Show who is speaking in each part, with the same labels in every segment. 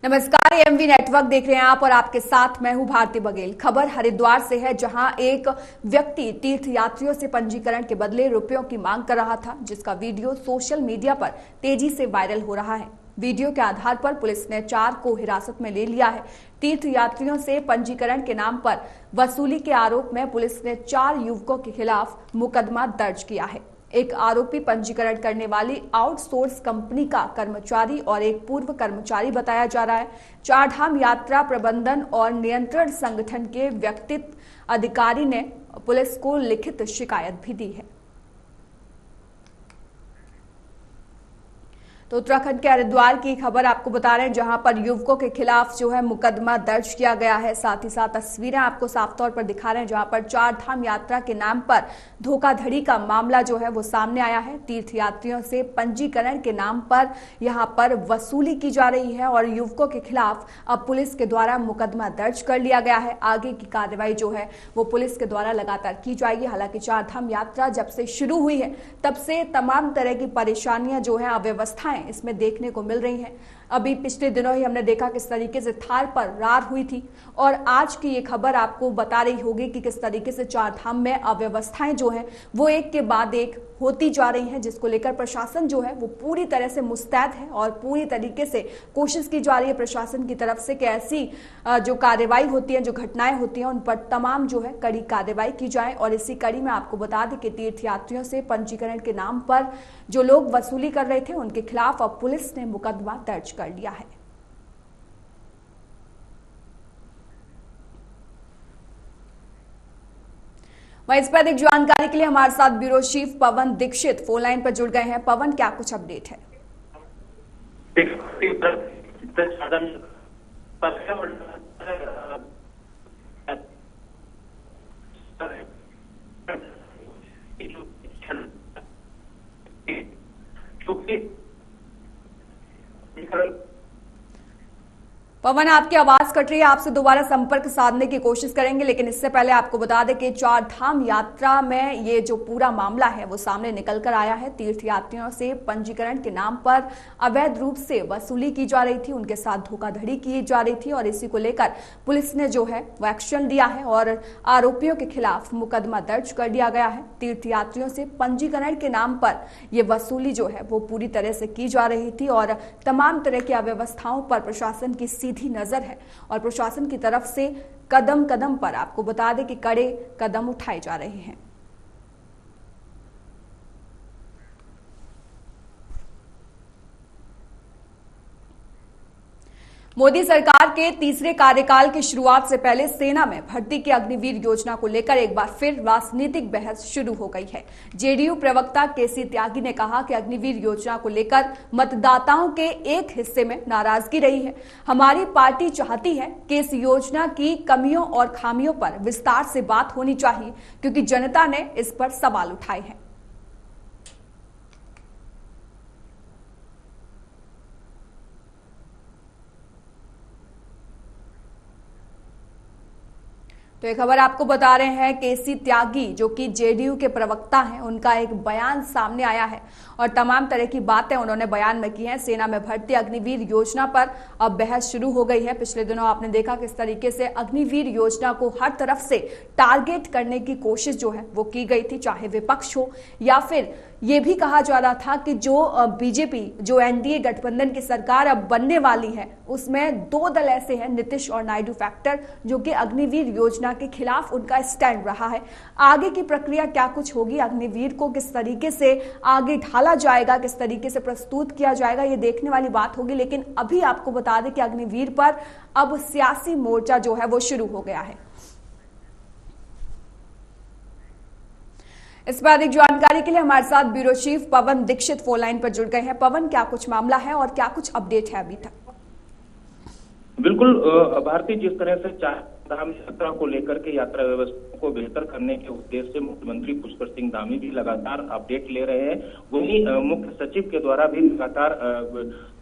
Speaker 1: नमस्कार, MV network देख रहे हैं आप और आपके साथ मैं हूं भारती बघेल। खबर हरिद्वार से है, जहां एक व्यक्ति तीर्थ यात्रियों से पंजीकरण के बदले रुपयों की मांग कर रहा था, जिसका वीडियो सोशल मीडिया पर तेजी से वायरल हो रहा है। वीडियो के आधार पर पुलिस ने 4 को हिरासत में ले लिया है। तीर्थ यात्रियों से पंजीकरण के नाम पर वसूली के आरोप में पुलिस ने 4 युवकों के खिलाफ मुकदमा दर्ज किया है। एक आरोपी पंजीकरण करने वाली आउटसोर्स कंपनी का कर्मचारी और एक पूर्व कर्मचारी बताया जा रहा है। चारधाम यात्रा प्रबंधन और नियंत्रण संगठन के व्यक्तित्व अधिकारी ने पुलिस को लिखित शिकायत भी दी है। तो उत्तराखंड के हरिद्वार की खबर आपको बता रहे हैं, जहां पर युवकों के खिलाफ जो है मुकदमा दर्ज किया गया है। साथ ही साथ तस्वीरें आपको साफ तौर पर दिखा रहे हैं, जहां पर चारधाम यात्रा के नाम पर धोखाधड़ी का मामला जो है वो सामने आया है। तीर्थ यात्रियों से पंजीकरण के नाम पर यहां पर वसूली की जा रही है और युवकों के खिलाफ अब पुलिस के द्वारा मुकदमा दर्ज कर लिया गया है। आगे की कार्रवाई जो है वो पुलिस के द्वारा लगातार की जाएगी। हालांकि चारधाम यात्रा जब से शुरू हुई है तब से तमाम तरह की परेशानियां जो है, अव्यवस्थाएं इसमें देखने को मिल रही हैं। अभी पिछले दिनों ही हमने देखा किस तरीके से थार पर रार हुई थी, और आज की ये खबर आपको बता रही होगी कि किस तरीके से चारधाम में अव्यवस्थाएं जो हैं वो एक के बाद एक होती जा रही हैं, जिसको लेकर प्रशासन जो है वो पूरी तरह से मुस्तैद है और पूरी तरीके से कोशिश की जा रही है प्रशासन की तरफ से कि ऐसी जो कार्रवाई होती है, जो घटनाएं होती हैं, उन पर तमाम जो है कड़ी कार्रवाई की जाए। और इसी कड़ी में आपको बता दें कि तीर्थ यात्रियों से पंजीकरण के नाम पर जो लोग वसूली कर रहे थे उनके खिलाफ अब पुलिस ने मुकदमा दर्ज कर लिया है। वहीं इस पर अधिक जानकारी के लिए हमारे साथ ब्यूरो चीफ पवन दीक्षित फोन लाइन पर जुड़ गए हैं। पवन, क्या कुछ अपडेट है? पवन, आपकी आवाज कट रही है, आपसे दोबारा संपर्क साधने की कोशिश करेंगे, लेकिन इससे पहले आपको बता दें कि चारधाम यात्रा में ये जो पूरा मामला है वो सामने निकल कर आया है। तीर्थ यात्रियों से पंजीकरण के नाम पर अवैध रूप से वसूली की जा रही थी, उनके साथ धोखाधड़ी की जा रही थी, और इसी को लेकर पुलिस ने जो है वो एक्शन लिया है और आरोपियों के खिलाफ मुकदमा दर्ज कर दिया गया है। तीर्थ यात्रियों से पंजीकरण के नाम पर यह वसूली जो है वो पूरी तरह से की जा रही थी और तमाम तरह की अव्यवस्थाओं पर प्रशासन की सीधी नजर है और प्रशासन की तरफ से कदम कदम पर आपको बता दें कि कड़े कदम उठाए जा रहे हैं। मोदी सरकार के तीसरे कार्यकाल की शुरुआत से पहले सेना में भर्ती की अग्निवीर योजना को लेकर एक बार फिर राजनीतिक बहस शुरू हो गई है। जेडीयू प्रवक्ता केसी त्यागी ने कहा कि अग्निवीर योजना को लेकर मतदाताओं के एक हिस्से में नाराजगी रही है। हमारी पार्टी चाहती है कि इस योजना की कमियों और खामियों पर विस्तार से बात होनी चाहिए, क्योंकि जनता ने इस पर सवाल उठाए हैं। तो ये खबर आपको बता रहे हैं, केसी त्यागी जो कि जेडीयू के प्रवक्ता हैं, उनका एक बयान सामने आया है और तमाम तरह की बातें उन्होंने बयान में की हैं। सेना में भर्ती अग्निवीर योजना पर अब बहस शुरू हो गई है। पिछले दिनों आपने देखा किस तरीके से अग्निवीर योजना को हर तरफ से टारगेट करने की कोशिश जो है वो की गई थी, चाहे विपक्ष हो या फिर ये भी कहा जा रहा था कि जो बीजेपी, जो एनडीए गठबंधन की सरकार अब बनने वाली है, उसमें 2 दल ऐसे हैं, नीतीश और नायडू फैक्टर, जो कि अग्निवीर योजना के खिलाफ उनका स्टैंड रहा है। आगे की प्रक्रिया क्या कुछ होगी, अग्निवीर को किस तरीके से आगे ढाला जाएगा, किस तरीके से प्रस्तुत किया जाएगा, ये देखने वाली बात होगी। लेकिन अभी आपको बता दें कि अग्निवीर पर अब सियासी मोर्चा जो है वो शुरू हो गया है। इस पर अधिक जानकारी के लिए हमारे साथ ब्यूरो चीफ पवन दीक्षित फोन लाइन पर जुड़ गए हैं। पवन, क्या कुछ मामला है और क्या कुछ अपडेट है अभी तक?
Speaker 2: बिल्कुल भारतीय, जिस तरह से चारधाम यात्रा को लेकर के यात्रा व्यवस्था को बेहतर करने के उद्देश्य से मुख्यमंत्री पुष्कर सिंह धामी भी लगातार अपडेट ले रहे हैं, वहीं मुख्य सचिव के द्वारा भी लगातार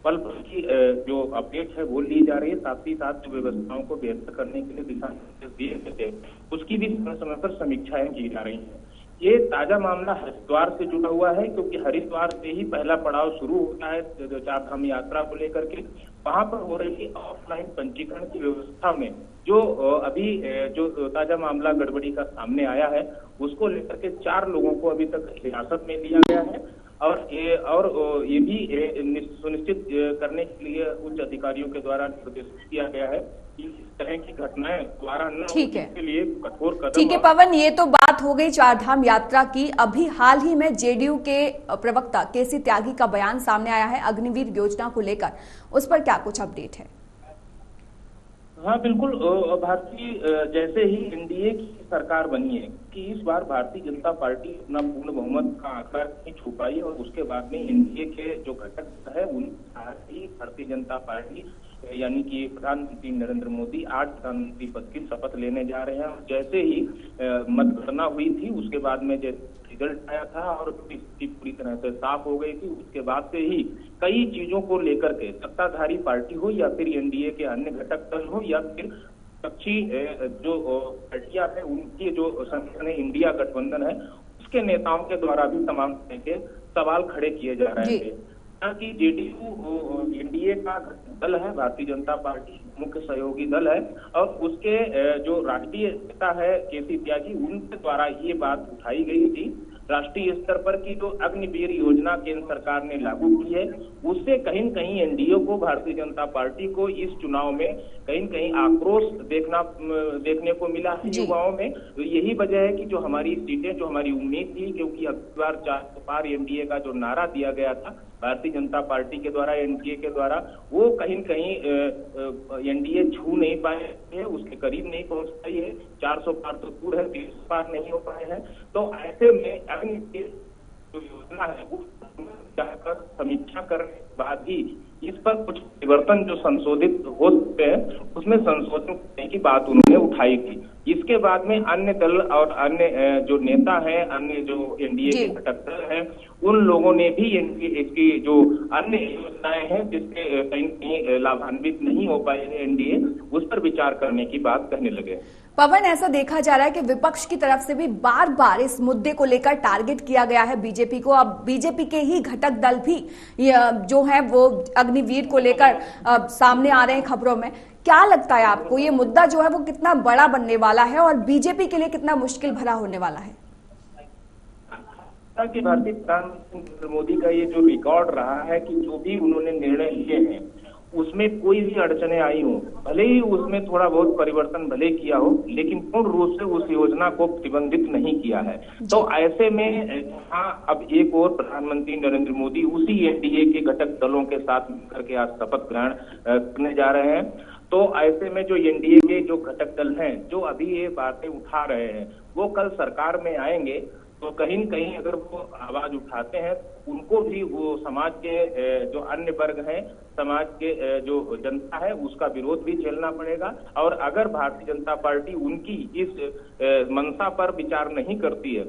Speaker 2: पल पल की जो अपडेट है वो ली जा रही है। साथ ही साथ व्यवस्थाओं को बेहतर करने के लिए दिशा निर्देश दिए गए थे, उसकी भी समय समय पर समीक्षाएं की जा रही है। ये ताजा मामला हरिद्वार से जुड़ा हुआ है, क्योंकि हरिद्वार से ही पहला पड़ाव शुरू होता है चारधाम यात्रा को लेकर के। वहां पर हो रही ऑफलाइन पंजीकरण की व्यवस्था में जो अभी जो ताजा मामला गड़बड़ी का सामने आया है, उसको लेकर के 4 लोगों को अभी तक हिरासत में लिया गया है और ये भी सुनिश्चित करने के लिए उच्च अधिकारियों के द्वारा निर्देशित किया गया है कि इस तरह की घटनाएं दोबारा न हो, इसके लिए कठोर कदम।
Speaker 1: ठीक है पवन, ये तो बात हो गई चारधाम यात्रा की। अभी हाल ही में जेडीयू के प्रवक्ता केसी त्यागी का बयान सामने आया है अग्निवीर योजना को लेकर, उस पर क्या कुछ अपडेट है?
Speaker 2: हाँ बिल्कुल, भारतीय जैसे ही एनडीए की सरकार बनी है कि इस बार भारतीय जनता पार्टी अपना पूर्ण बहुमत का आंकड़ा नहीं छू पाई और उसके बाद में एनडीए के जो घटक है उन भारतीय जनता पार्टी यानी कि प्रधानमंत्री नरेंद्र मोदी आज प्रधानमंत्री पद की शपथ लेने जा रहे हैं। और जैसे ही मतगणना हुई थी उसके बाद में जैसे रिजल्ट आया था और स्थिति पूरी तरह से साफ हो गई थी, उसके बाद से ही कई चीजों को लेकर के सत्ताधारी पार्टी हो या फिर एनडीए के अन्य घटक दल हो या फिर विपक्षी जो पार्टियां हैं उनकी जो संगठन है इंडिया गठबंधन है, उसके नेताओं के द्वारा भी तमाम तरह के सवाल खड़े किए जा रहे थे। कि जेडीयू एनडीए का दल है, भारतीय जनता पार्टी मुख्य सहयोगी दल है और उसके जो राष्ट्रीय नेता है केसी त्यागी, उनके द्वारा ये बात उठाई गई थी राष्ट्रीय स्तर पर की जो अग्निवीर योजना केंद्र सरकार ने लागू की है, उससे कहीं न कहीं एनडीए को, भारतीय जनता पार्टी को इस चुनाव में कहीं न कहीं आक्रोश देखने को मिला है युवाओं में। तो यही वजह है कि जो हमारी सीटें, जो हमारी उम्मीद थी, क्योंकि अगली बार 4 पार एनडीए का जो नारा दिया गया था भारतीय जनता पार्टी के द्वारा, एनडीए के द्वारा, वो कहीं न कहीं एनडीए छू नहीं पाए हैं, उसके करीब नहीं पहुंच पाई है। 400 पार तो दूर है, 300 पार नहीं हो पाए हैं। तो ऐसे में अग्निवीर जो योजना है वो जाकर समीक्षा करने के बाद ही इस पर कुछ परिवर्तन जो संशोधित हो सकते हैं उसमें संशोधन करने की बात उन्होंने उठाई थी। इसके बाद में अन्य दल और अन्य जो नेता हैं, अन्य जो एनडीए के घटक दल हैं, उन लोगों ने भी इसकी जो अन्य योजनाएं हैं जिससे कहीं लाभान्वित नहीं हो पाए हैं एनडीए, उस पर विचार करने की बात कहने लगे।
Speaker 1: पवन, ऐसा देखा जा रहा है कि विपक्ष की तरफ से भी बार बार इस मुद्दे को लेकर टारगेट किया गया है बीजेपी को। अब बीजेपी के ही घटक दल भी जो है वो अग्निवीर को लेकर सामने आ रहे हैं खबरों में। क्या लगता है आपको ये मुद्दा जो है वो कितना बड़ा बनने वाला है और बीजेपी के लिए कितना मुश्किल भरा होने वाला है?
Speaker 2: कि भारतीय प्रधानमंत्री नरेंद्र मोदी का ये जो रिकॉर्ड रहा है कि जो भी उन्होंने निर्णय लिए हैं उसमें कोई भी अड़चने आई हो, भले ही उसमें थोड़ा बहुत परिवर्तन भले किया हो, लेकिन पूर्ण रूप से उस योजना को प्रतिबंधित नहीं किया है। तो ऐसे में अब एक और प्रधानमंत्री नरेंद्र मोदी उसी एनडीए के घटक दलों के साथ मिलकर के आज शपथ ग्रहण करने जा रहे हैं। तो ऐसे में जो एनडीए के जो घटक दल हैं जो अभी ये बातें उठा रहे हैं वो कल सरकार में आएंगे तो कहीं न कहीं अगर वो आवाज उठाते हैं उनको भी वो समाज के जो अन्य वर्ग हैं, समाज के जो जनता है उसका विरोध भी झेलना पड़ेगा। और अगर भारतीय जनता पार्टी उनकी इस मंशा पर विचार नहीं करती है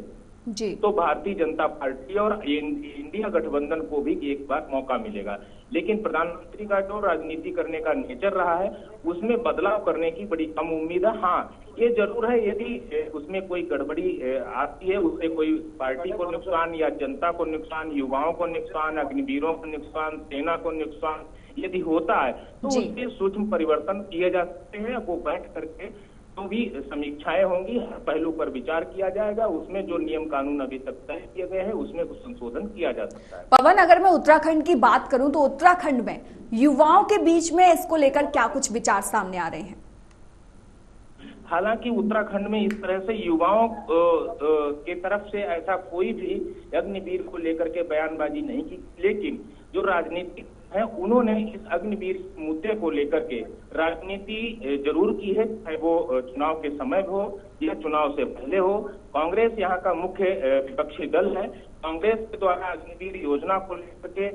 Speaker 2: जी, तो भारतीय जनता पार्टी और इंडिया गठबंधन को भी एक बार मौका मिलेगा। लेकिन प्रधानमंत्री का जो राजनीति करने का नेचर रहा है उसमें बदलाव करने की बड़ी कम उम्मीद है। हाँ, ये जरूर है यदि उसमें कोई गड़बड़ी आती है उससे कोई पार्टी को नुकसान या जनता को नुकसान, युवाओं को नुकसान, अग्निवीरों को नुकसान, सेना को नुकसान यदि होता है तो उसके सूक्ष्म परिवर्तन किए जा सकते हैं। वो बैठ करके तो भी समीक्षाएं होंगी, हर पहलू पर विचार किया जाएगा, उसमें जो नियम कानून अभी तक तय किए गए हैं उसमें कुछ संशोधन किया जा सकता है।
Speaker 1: पवन, अगर मैं उत्तराखंड की बात करूं तो उत्तराखंड में युवाओं के बीच में इसको लेकर क्या कुछ विचार सामने आ रहे हैं?
Speaker 2: हालांकि उत्तराखंड में इस तरह से युवाओं के तरफ से ऐसा कोई भी अग्निवीर को लेकर के बयानबाजी नहीं की, लेकिन जो राजनीतिक है उन्होंने इस अग्निवीर मुद्दे को लेकर के राजनीति जरूर की है, चाहे वो चुनाव के समय हो या चुनाव से पहले हो। कांग्रेस यहाँ का मुख्य विपक्षी दल है। कांग्रेस के द्वारा अग्निवीर योजना को लेकर के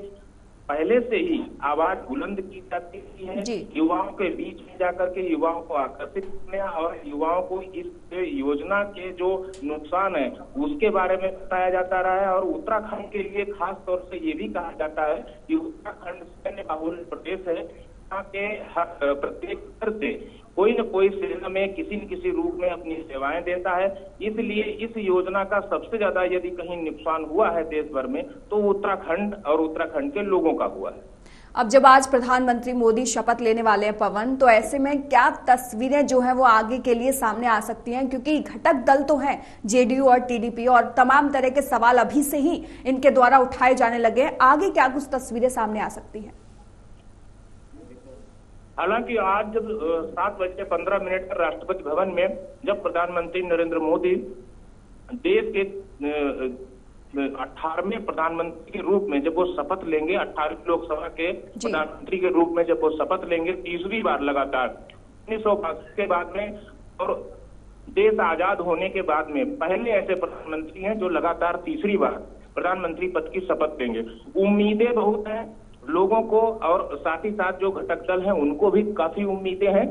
Speaker 2: पहले से ही आवाज बुलंद की जाती है, युवाओं के बीच में जाकर के युवाओं को आकर्षित करने और युवाओं को इस योजना के जो नुकसान है उसके बारे में बताया जाता रहा है। और उत्तराखंड के लिए खास तौर से ये भी कहा जाता है कि उत्तराखंड सैन्य बाहुल प्रदेश है, यहाँ के प्रत्येक स्तर से कोई न कोई सेना में किसी न किसी रूप में अपनी सेवाएं देता है। इसलिए इस योजना का सबसे ज्यादा यदि कहीं नुकसान हुआ है देश भर में तो उत्तराखंड और उत्तराखंड के लोगों का हुआ है।
Speaker 1: अब जब आज प्रधानमंत्री मोदी शपथ लेने वाले हैं पवन, तो ऐसे में क्या तस्वीरें जो है वो आगे के लिए सामने आ सकती हैं, क्योंकि घटक दल तो हैं जेडीयू और टीडीपी और तमाम तरह के सवाल अभी से ही इनके द्वारा उठाए जाने लगे हैं। आगे क्या कुछ तस्वीरें सामने आ सकती हैं?
Speaker 2: हालांकि आज जब 7:15 पर राष्ट्रपति भवन में जब प्रधानमंत्री नरेंद्र मोदी देश के 18वें प्रधानमंत्री के रूप में जब वो शपथ लेंगे, 18वीं लोकसभा के प्रधानमंत्री के रूप में जब वो शपथ लेंगे तीसरी बार लगातार 1982 के बाद में और देश आजाद होने के बाद में पहले ऐसे प्रधानमंत्री हैं जो लगातार तीसरी बार प्रधानमंत्री पद की शपथ लेंगे। उम्मीदें बहुत हैं लोगों को और साथ ही साथ जो घटक दल हैं उनको भी काफी उम्मीदें हैं।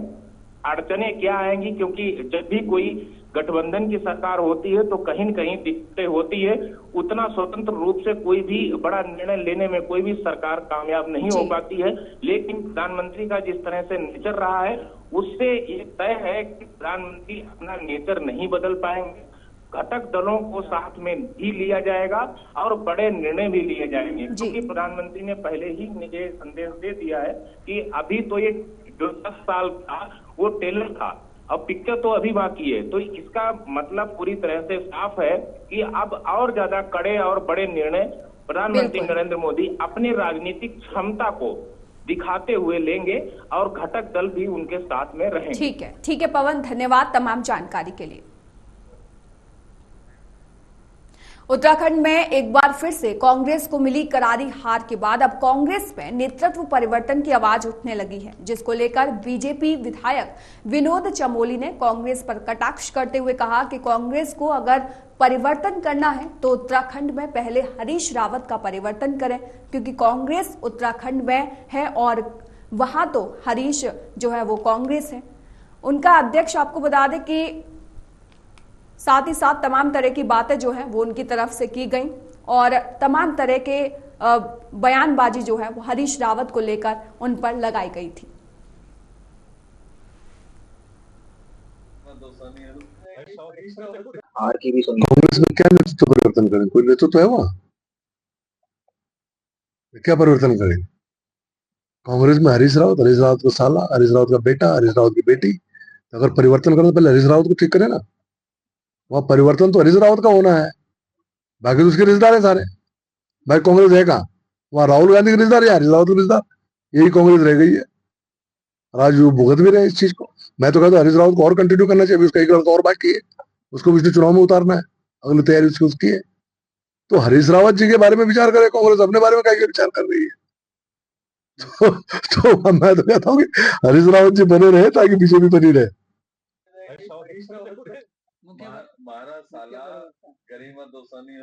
Speaker 2: अड़चनें क्या आएंगी, क्योंकि जब भी कोई गठबंधन की सरकार होती है तो कहीं न कहीं दिक्कतें होती है। उतना स्वतंत्र रूप से कोई भी बड़ा निर्णय लेने में कोई भी सरकार कामयाब नहीं हो पाती है। लेकिन प्रधानमंत्री का जिस तरह से नेचर रहा है उससे ये तय है कि प्रधानमंत्री अपना नेचर नहीं बदल पाएंगे। घटक दलों को साथ में भी लिया जाएगा और बड़े निर्णय भी लिए जाएंगे, क्योंकि प्रधानमंत्री ने पहले ही मुझे संदेश दे दिया है कि अभी तो ये जो 10 साल था वो टेलर था, अब पिक्चर तो अभी बाकी है। तो इसका मतलब पूरी तरह से साफ है कि अब और ज्यादा कड़े और बड़े निर्णय प्रधानमंत्री नरेंद्र मोदी अपनी राजनीतिक क्षमता को दिखाते हुए लेंगे और घटक दल भी उनके साथ में रहेंगे।
Speaker 1: ठीक है पवन, धन्यवाद तमाम जानकारी के लिए। उत्तराखंड में एक बार फिर से कांग्रेस को मिली करारी हार के बाद अब कांग्रेस में नेतृत्व परिवर्तन की आवाज उठने लगी है, जिसको लेकर बीजेपी विधायक विनोद चमोली ने कांग्रेस पर कटाक्ष करते हुए कहा कि कांग्रेस को अगर परिवर्तन करना है तो उत्तराखंड में पहले हरीश रावत का परिवर्तन करें, क्योंकि कांग्रेस उत्तराखंड में है और वहां तो हरीश जो है वो कांग्रेस है। उनका अध्यक्ष आपको बता दें कि साथ ही साथ तमाम तरह की बातें जो है वो उनकी तरफ से की गई और तमाम तरह के बयानबाजी जो है वो हरीश रावत को लेकर उन पर लगाई गई थी।
Speaker 3: कांग्रेस में क्या नेतृत्व परिवर्तन करें? कोई नेतृत्व है वहां? क्या परिवर्तन करें? कांग्रेस में हरीश रावत का साला, हरीश रावत का बेटा, हरीश रावत की बेटी। अगर परिवर्तन करना तो पहले हरीश रावत को ठीक करे ना। वहां परिवर्तन तो हरीश रावत का होना है, बाकी तो उसके रिश्तेदार है सारे। भाई कांग्रेस है कहाँ? वहां राहुल गांधी के रिश्तेदार या हरीश रावत के रिश्तेदार, यही कांग्रेस रह गई है। आज वो भुगत भी रहे इस चीज को। मैं तो कहता हूँ हरीश रावत को और कंटिन्यू करना चाहिए, उसका एक लड़का और बाकी है, उसको पिछले चुनाव में उतारना है, अगली तैयारी उसकी है। तो हरीश रावत जी के बारे में विचार करे कांग्रेस, अपने बारे में क्या विचार कर रही है? तो मैं तो कहता हूँ कि हरीश रावत जी बने रहे ताकि बीजेपी बनी रहे।
Speaker 4: मारा साला गरिमा दोसानी।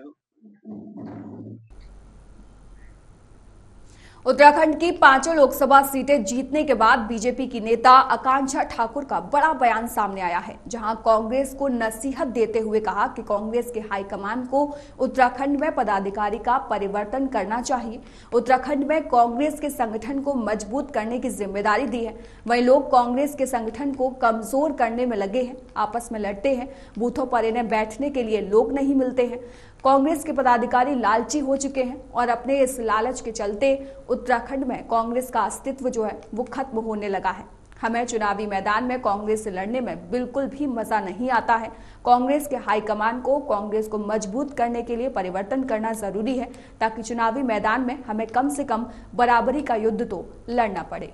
Speaker 1: उत्तराखंड की 5 लोकसभा सीटें जीतने के बाद बीजेपी की नेता आकांक्षा ठाकुर का बड़ा बयान सामने आया है, जहां कांग्रेस को नसीहत देते हुए कहा कि कांग्रेस के हाईकमान को उत्तराखंड में पदाधिकारी का परिवर्तन करना चाहिए। उत्तराखंड में कांग्रेस के संगठन को मजबूत करने की जिम्मेदारी दी है, वहीं लोग कांग्रेस के संगठन को कमजोर करने में लगे हैं, आपस में लड़ते हैं, बूथों पर इन्हें बैठने के लिए लोग नहीं मिलते हैं। कांग्रेस के पदाधिकारी लालची हो चुके हैं और अपने इस लालच के चलते उत्तराखंड में कांग्रेस का अस्तित्व जो है वो खत्म होने लगा है। हमें चुनावी मैदान में कांग्रेस से लड़ने में बिल्कुल भी मजा नहीं आता है। कांग्रेस के हाईकमान को कांग्रेस को मजबूत करने के लिए परिवर्तन करना जरूरी है, ताकि चुनावी मैदान में हमें कम से कम बराबरी का युद्ध तो लड़ना पड़े।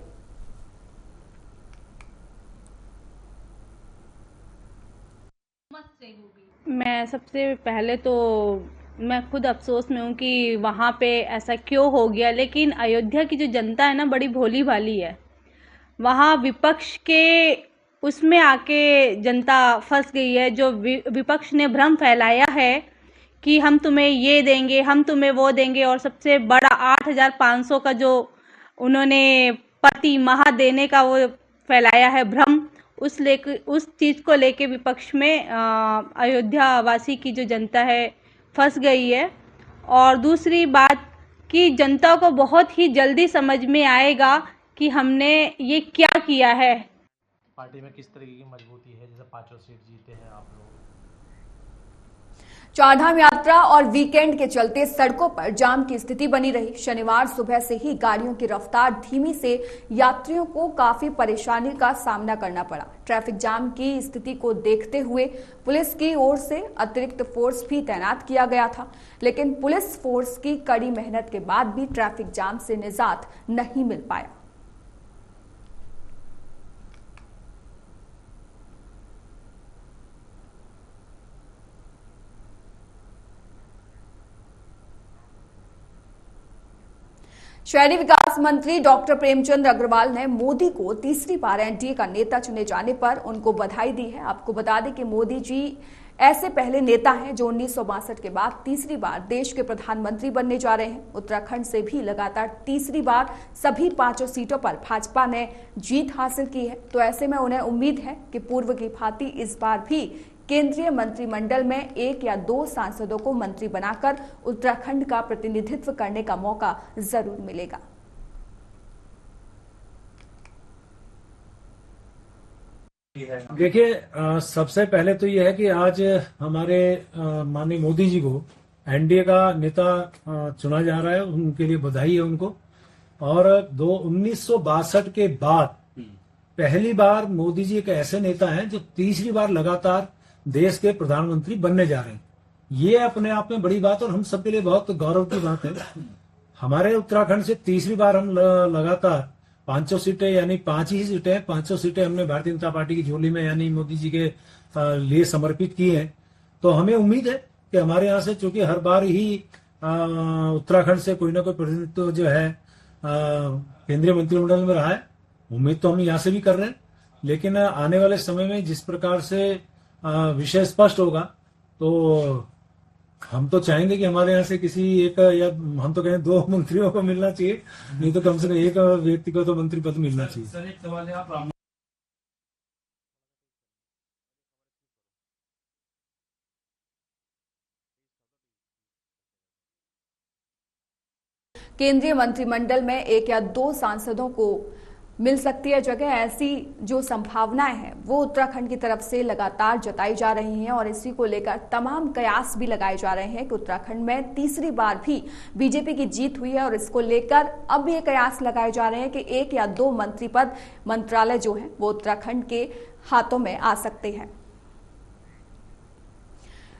Speaker 5: मैं सबसे पहले तो मैं खुद अफसोस में हूँ कि वहाँ पे ऐसा क्यों हो गया, लेकिन अयोध्या की जो जनता है ना बड़ी भोली भाली है। वहाँ विपक्ष के उसमें आके जनता फंस गई है। जो विपक्ष ने भ्रम फैलाया है कि हम तुम्हें ये देंगे, हम तुम्हें वो देंगे, और सबसे बड़ा 8,500 का जो उन्होंने प्रति माह देने का वो फैलाया है भ्रम, उस चीज़ को लेके विपक्ष में अयोध्या वासी की जो जनता है फंस गई है। और दूसरी बात कि जनता को बहुत ही जल्दी समझ में आएगा कि हमने ये क्या किया है।
Speaker 6: पार्टी में किस तरीके की मजबूती है, जैसे 5 सीट जीते हैं आप लोग।
Speaker 1: चारधाम यात्रा और वीकेंड के चलते सड़कों पर जाम की स्थिति बनी रही। शनिवार सुबह से ही गाड़ियों की रफ्तार धीमी से यात्रियों को काफी परेशानी का सामना करना पड़ा। ट्रैफिक जाम की स्थिति को देखते हुए पुलिस की ओर से अतिरिक्त फोर्स भी तैनात किया गया था, लेकिन पुलिस फोर्स की कड़ी मेहनत के बाद भी ट्रैफिक जाम से निजात नहीं मिल पाया। शहरी विकास मंत्री डॉक्टर प्रेमचंद अग्रवाल ने मोदी को तीसरी बार एनडीए का नेता चुने जाने पर उनको बधाई दी है। आपको बता दें कि मोदी जी ऐसे पहले नेता हैं जो 1962 के बाद तीसरी बार देश के प्रधानमंत्री बनने जा रहे हैं। उत्तराखंड से भी लगातार तीसरी बार सभी 5 सीटों पर भाजपा ने जीत हासिल की है, तो ऐसे में उन्हें उम्मीद है कि पूर्व की भांति इस बार भी केंद्रीय मंत्रिमंडल में 1 या 2 सांसदों को मंत्री बनाकर उत्तराखंड का प्रतिनिधित्व करने का मौका जरूर मिलेगा।
Speaker 6: देखिए, सबसे पहले तो यह है कि आज हमारे माननीय मोदी जी को एनडीए का नेता चुना जा रहा है, उनके लिए बधाई है उनको। और 1962 के बाद पहली बार मोदी जी एक ऐसे नेता हैं जो तीसरी बार लगातार देश के प्रधानमंत्री बनने जा रहे हैं। ये अपने आप में बड़ी बात और हम सबके लिए बहुत गौरव की बात है। हमारे उत्तराखंड से तीसरी बार हम लगातार 500 सीटें, यानी 5 ही सीटें, 500 सीटें हमने भारतीय जनता पार्टी की झोली में यानी मोदी जी के लिए समर्पित की हैं। तो हमें उम्मीद है कि हमारे यहाँ से, चूंकि हर बार ही उत्तराखंड से कोई ना कोई प्रतिनिधित्व जो है केंद्रीय मंत्रिमंडल में रहा है, उम्मीद तो हम यहाँ से भी कर रहे हैं। लेकिन आने वाले समय में जिस प्रकार से विषय स्पष्ट होगा, तो हम तो चाहेंगे कि हमारे यहाँ से किसी एक, या हम तो कहें 2 मंत्रियों को मिलना चाहिए, नहीं तो कम से कम एक व्यक्ति को तो मंत्री पद मिलना चाहिए। सर, एक सवाल है, आप
Speaker 1: केंद्रीय मंत्रिमंडल में 1 या 2 सांसदों को मिल सकती है जगह, ऐसी जो संभावनाएं हैं वो उत्तराखंड की तरफ से लगातार जताई जा रही हैं और इसी को लेकर तमाम कयास भी लगाए जा रहे हैं कि उत्तराखंड में तीसरी बार भी बीजेपी की जीत हुई है। और इसको लेकर अब ये कयास लगाए जा रहे हैं कि 1 या 2 मंत्री पद, मंत्रालय जो है वो उत्तराखंड के हाथों में आ सकते हैं।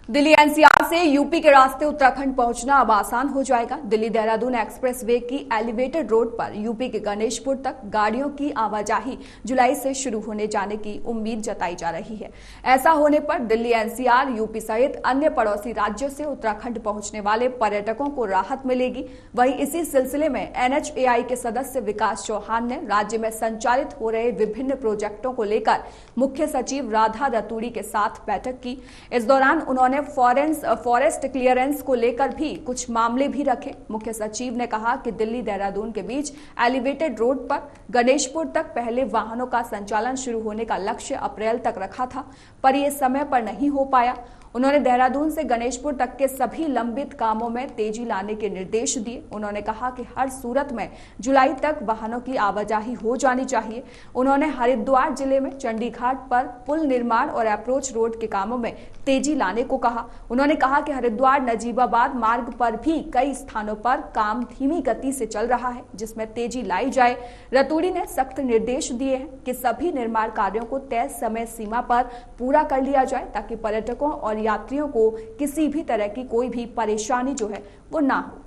Speaker 1: दिल्ली एनसीआर से यूपी के रास्ते उत्तराखंड पहुंचना अब आसान हो जाएगा। दिल्ली देहरादून एक्सप्रेसवे की एलिवेटेड रोड पर यूपी के गणेशपुर तक गाड़ियों की आवाजाही जुलाई से शुरू होने जाने की उम्मीद जताई जा रही है। ऐसा होने पर दिल्ली एनसीआर, यूपी सहित अन्य पड़ोसी राज्यों से उत्तराखंड पहुंचने वाले पर्यटकों को राहत मिलेगी। वहीं इसी सिलसिले में एनएचएआई के सदस्य विकास चौहान ने राज्य में संचालित हो रहे विभिन्न प्रोजेक्टों को लेकर मुख्य सचिव राधा रतूड़ी के साथ बैठक की। इस दौरान उन्होंने फॉरेस्ट क्लियरेंस को लेकर भी कुछ मामले भी रखे। मुख्य सचिव ने कहा कि दिल्ली देहरादून के बीच एलिवेटेड रोड पर गणेशपुर तक पहले वाहनों का संचालन शुरू होने का लक्ष्य अप्रैल तक रखा था, पर यह समय पर नहीं हो पाया। उन्होंने देहरादून से गणेशपुर तक के सभी लंबित कामों में तेजी लाने के निर्देश दिए। उन्होंने कहा कि हर सूरत में जुलाई तक वाहनों की आवाजाही हो जानी चाहिए। उन्होंने हरिद्वार जिले में चंडीघाट पर पुल निर्माण और अप्रोच रोड के कामों में तेजी लाने को कहा। उन्होंने कहा कि हरिद्वार नजीबाबाद मार्ग पर भी कई स्थानों पर काम धीमी गति से चल रहा है, जिसमें तेजी लाई जाए। रतूड़ी ने सख्त निर्देश दिए हैं कि सभी निर्माण कार्यों को तय समय सीमा पर पूरा कर लिया जाए ताकि पर्यटकों और यात्रियों को किसी भी तरह की कोई भी परेशानी जो है वो ना हो।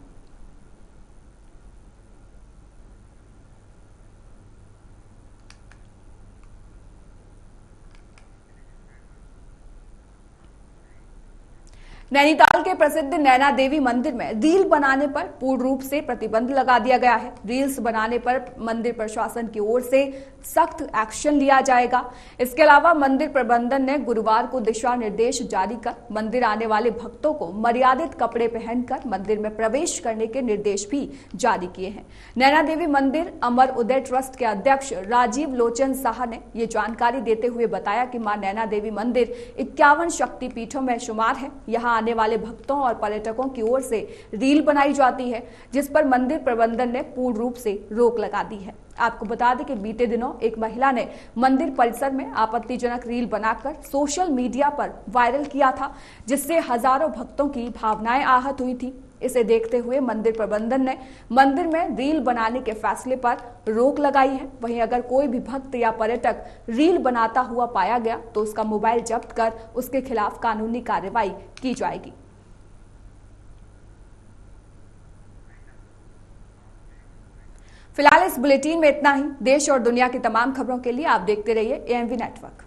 Speaker 1: नैनीताल के प्रसिद्ध नैना देवी मंदिर में रील बनाने पर पूर्ण रूप से प्रतिबंध लगा दिया गया है। रील्स बनाने पर मंदिर प्रशासन की ओर से सख्त एक्शन लिया जाएगा। इसके अलावा मंदिर प्रबंधन ने गुरुवार को दिशा निर्देश जारी कर मंदिर आने वाले भक्तों को मर्यादित कपड़े पहनकर मंदिर में प्रवेश करने के निर्देश भी जारी किए हैं। नैना देवी मंदिर अमर उदय ट्रस्ट के अध्यक्ष राजीव लोचन साहा ने ये जानकारी देते हुए बताया कि मां नैना देवी मंदिर 51 शक्तिपीठों में शुमार है। यहाँ आने वाले भक्तों और पर्यटकों की ओर से रील बनाई जाती है, जिस पर मंदिर प्रबंधन ने पूर्ण रूप से रोक लगा दी है। आपको बता दें कि बीते दिनों एक महिला ने मंदिर परिसर में आपत्तिजनक रील बनाकर सोशल मीडिया पर वायरल किया था, जिससे हजारों भक्तों की भावनाएं आहत हुई थी। इसे देखते हुए मंदिर प्रबंधन ने मंदिर में रील बनाने के फैसले पर रोक लगाई है। वहीं अगर कोई भी भक्त या पर्यटक रील बनाता हुआ पाया गया तो उसका मोबाइल जब्त कर उसके खिलाफ कानूनी कार्रवाई की जाएगी। फिलहाल इस बुलेटिन में इतना ही। देश और दुनिया की तमाम खबरों के लिए आप देखते रहिए AMV नेटवर्क।